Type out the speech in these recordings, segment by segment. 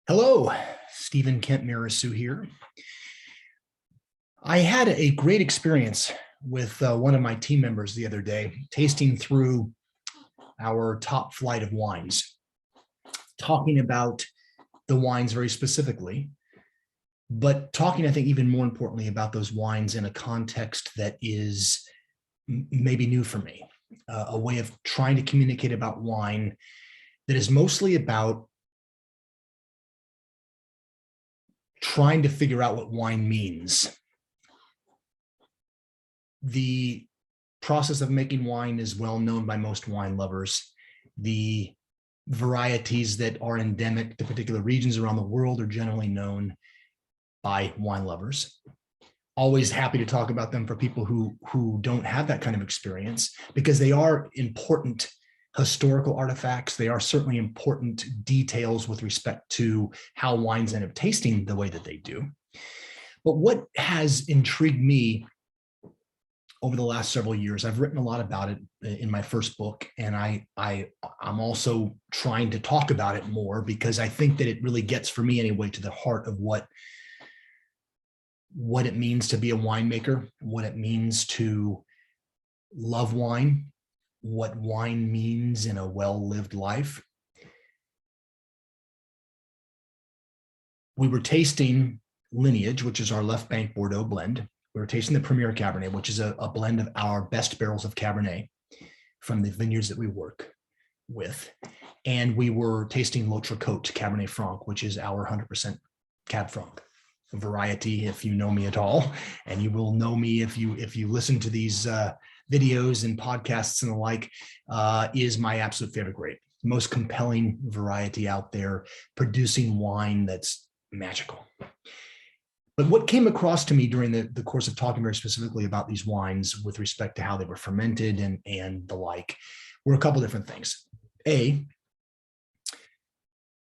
Hello, Stephen Kent Mirassou here. I had a great experience with one of my team members the other day, tasting through our top flight of wines, talking about the wines very specifically, but talking, I think, even more importantly about those wines in a context that is maybe new for me, a way of trying to communicate about wine that is mostly about trying to figure out what wine means. The process of making wine is well known by most wine lovers. The varieties that are endemic to particular regions around the world are generally known by wine lovers. Always happy to talk about them for people who don't have that kind of experience, because they are important historical artifacts. They are certainly important details with respect to how wines end up tasting the way that they do. But what has intrigued me over the last several years, I've written a lot about it in my first book, and I'm also trying to talk about it more because I think that it really gets, for me anyway, to the heart of what it means to be a winemaker, what it means to love wine, what wine means in a well-lived life. We were tasting Lineage, which is our Left Bank Bordeaux blend. We were tasting the Premier Cabernet, which is a blend of our best barrels of Cabernet from the vineyards that we work with. And we were tasting L'Autre Côte Cabernet Franc, which is our 100% Cab Franc variety, if you know me at all. And you will know me if you listen to these videos and podcasts and the like, is my absolute favorite grape. Most compelling variety out there, producing wine that's magical. But what came across to me during the course of talking very specifically about these wines with respect to how they were fermented and the like were a couple different things.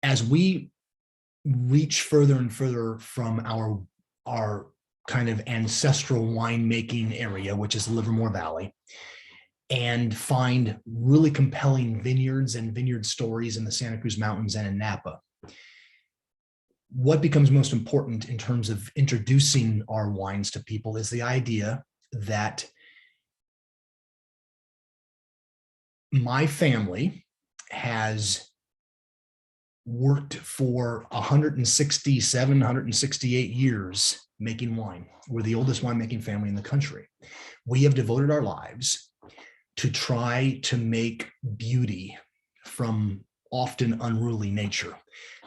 As we reach further and further from our kind of ancestral winemaking area, which is the Livermore Valley, and find really compelling vineyards and vineyard stories in the Santa Cruz Mountains and in Napa, what becomes most important in terms of introducing our wines to people is the idea that my family has worked for 167, 168 years making wine. We're the oldest winemaking family in the country. We have devoted our lives to try to make beauty from often unruly nature,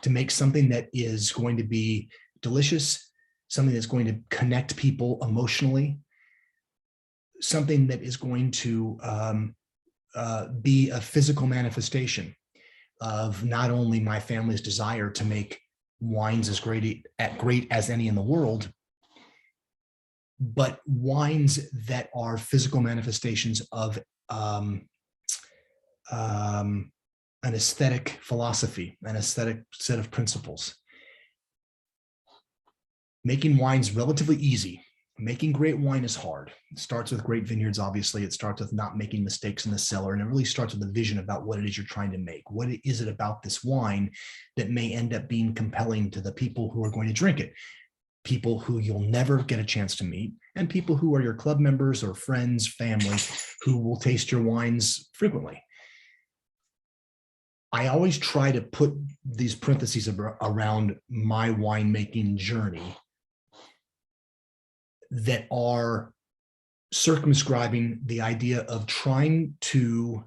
to make something that is going to be delicious, something that's going to connect people emotionally, something that is going to be a physical manifestation of not only my family's desire to make wines as great as any in the world, but wines that are physical manifestations of an aesthetic philosophy, an aesthetic set of principles. Making wine's relatively easy. Making great wine is hard. It starts with great vineyards, obviously. It starts with not making mistakes in the cellar. And it really starts with a vision about what it is you're trying to make. What is it about this wine that may end up being compelling to the people who are going to drink it? People who you'll never get a chance to meet, and people who are your club members or friends, family, who will taste your wines frequently. I always try to put these parentheses around my winemaking journey that are circumscribing the idea of trying to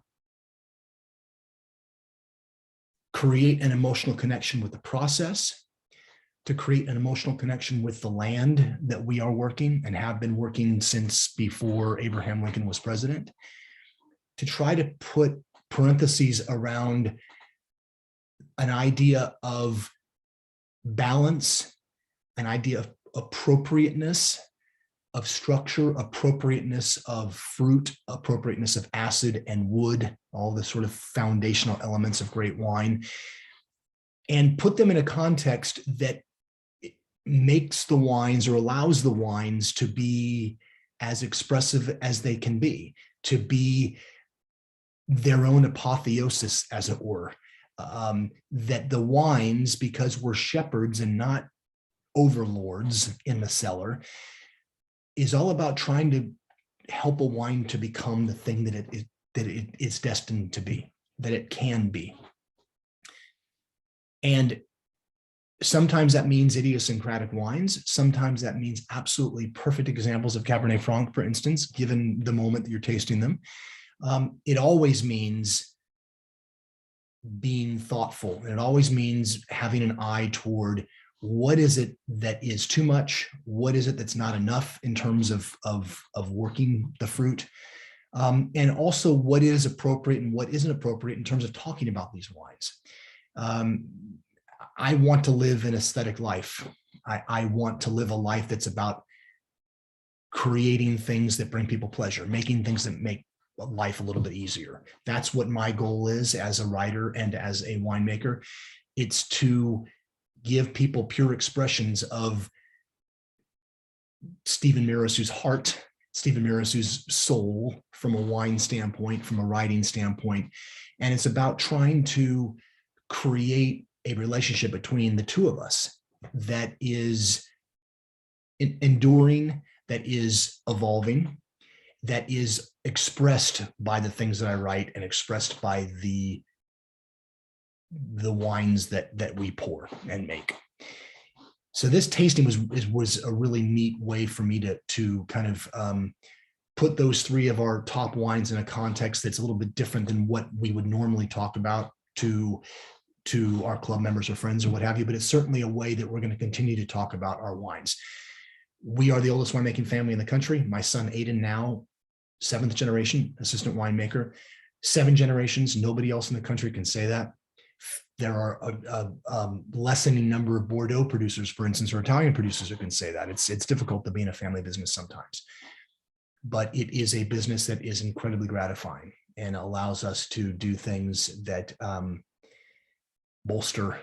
create an emotional connection with the process, to create an emotional connection with the land that we are working and have been working since before Abraham Lincoln was president, to try to put parentheses around an idea of balance, an idea of appropriateness, of structure, appropriateness of fruit, appropriateness of acid and wood, all the sort of foundational elements of great wine, and put them in a context that makes the wines or allows the wines to be as expressive as they can be, to be their own apotheosis, as it were, that the wines, because we're shepherds and not overlords in the cellar, is all about trying to help a wine to become the thing that it is destined to be, that it can be. And sometimes that means idiosyncratic wines. Sometimes that means absolutely perfect examples of Cabernet Franc, for instance, given the moment that you're tasting them. It always means being thoughtful. And it always means having an eye toward what is it that is too much? What is it that's not enough in terms of working the fruit? And also what is appropriate and what isn't appropriate in terms of talking about these wines. I want to live an aesthetic life. I want to live a life that's about creating things that bring people pleasure, making things that make life a little bit easier. That's what my goal is as a writer and as a winemaker. It's to give people pure expressions of Kent Mirassou's heart, Kent Mirassou's soul from a wine standpoint, from a writing standpoint. And it's about trying to create a relationship between the two of us that is enduring, that is evolving, that is expressed by the things that I write and expressed by the wines that we pour and make. So this tasting was a really neat way for me to kind of put those three of our top wines in a context that's a little bit different than what we would normally talk about to our club members or friends or what have you, but it's certainly a way that we're going to continue to talk about our wines. We are the oldest winemaking family in the country. My son Aiden, now 7th generation assistant winemaker, 7 generations. Nobody else in the country can say that. There are a lessening number of Bordeaux producers, for instance, or Italian producers who can say that. It's difficult to be in a family business sometimes, but it is a business that is incredibly gratifying and allows us to do things that bolster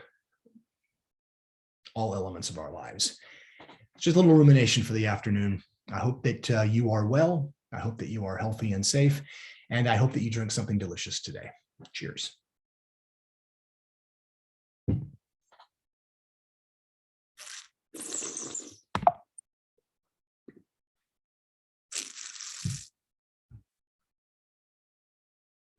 all elements of our lives. It's just a little rumination for the afternoon. I hope that you are well. I hope that you are healthy and safe. And I hope that you drink something delicious today. Cheers.